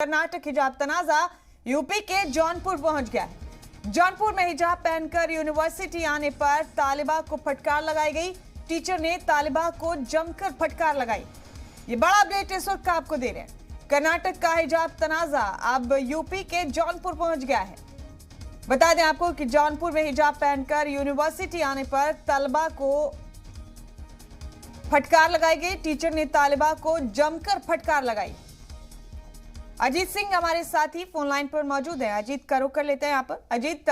कर्नाटक हिजाब तनाजा यूपी के जौनपुर पहुंच गया है। जौनपुर में हिजाब पहनकर यूनिवर्सिटी आने पर तालिबा को फटकार लगाई गई। टीचर ने तालिबा को जमकर फटकार लगाई। ये बड़ा अपडेट इस वक्त आपको दे रहे हैं। कर्नाटक का हिजाब तनाजा अब यूपी के जौनपुर पहुंच गया है। बता दें आपको कि जौनपुर में हिजाब पहनकर यूनिवर्सिटी आने पर तालिबा को फटकार लगाई गई। टीचर ने तालिबा को जमकर फटकार लगाई। अजीत सिंह हमारे साथी फोन लाइन पर मौजूद है। अजीत का रुख कर लेते हैं यहाँ पर। अजीत,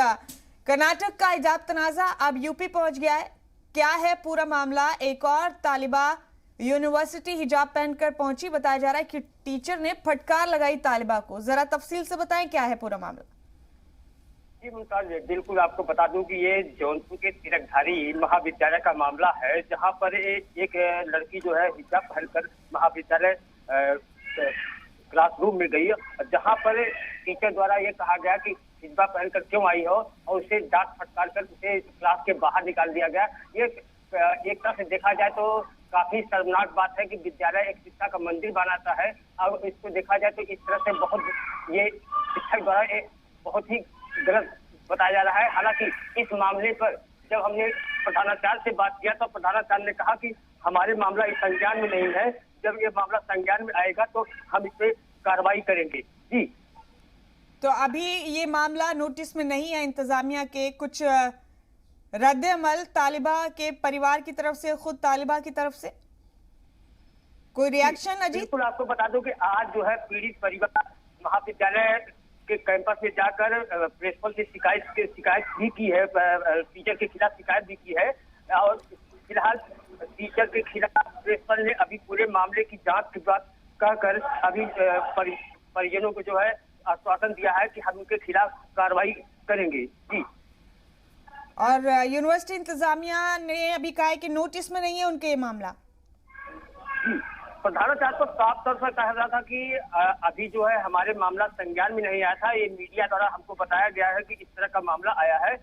कर्नाटक का हिजाब तनाजा अब यूपी पहुंच गया है, क्या है पूरा मामला? एक और तालिबा यूनिवर्सिटी हिजाब पहनकर पहुंची, बताया जा रहा है कि टीचर ने फटकार लगाई तालिबा को। जरा तफसील से बताएं क्या है पूरा मामला। जी मुमताज, बिल्कुल आपको बता दूं कि ये जौनपुर के तिलकधारी महाविद्यालय का मामला है, जहां पर एक लड़की जो है हिजाब पहनकर महाविद्यालय क्लासरूम में गई, जहां पर टीचर द्वारा ये कहा गया कि हिजाब पहनकर क्यों आई हो, और उसे डांट फटकार कर उसे क्लास के बाहर निकाल दिया गया। ये एक तरह से देखा जाए तो काफी शर्मनाक बात है कि विद्यालय एक शिक्षा का मंदिर बनाता है, और इसको देखा जाए तो इस तरह से ये शिक्षक द्वारा बहुत ही गलत बताया जा रहा है। हालांकि इस मामले पर जब हमने प्रधानाचार्य से बात किया तो प्रधानाचार्य ने कहा कि हमारे मामला इस संज्ञान में नहीं है, जब ये मामला संज्ञान में आएगा तो हम इस पे कार्रवाई करेंगे। जी, तो अभी ये मामला नोटिस में नहीं है इंतजामिया के, कुछ रद्द अमल तालिबा के परिवार की तरफ से, खुद तालिबा की तरफ से कोई रिएक्शन? अजीत, बिल्कुल आपको बता दूं कि आज जो है पीड़ित परिवार महाविद्यालय के कैंपस में जाकर प्रिंसिपल से शिकायत भी की है, टीचर के खिलाफ शिकायत भी की है, और फिलहाल टीचर के खिलाफ प्रिंसिपल ने अभी पूरे मामले की जांच की बात कहकर अभी परिजनों को जो है आश्वासन दिया है कि हम उनके खिलाफ कार्रवाई करेंगे। जी, और यूनिवर्सिटी इंतजामिया ने अभी कहा है कि नोटिस में नहीं है उनके ये मामला। प्रधानाचार्य तो साफ तौर पर कह रहा था कि अभी जो है हमारे मामला संज्ञान में नहीं आया था, ये मीडिया द्वारा हमको बताया गया है कि इस तरह का मामला आया है।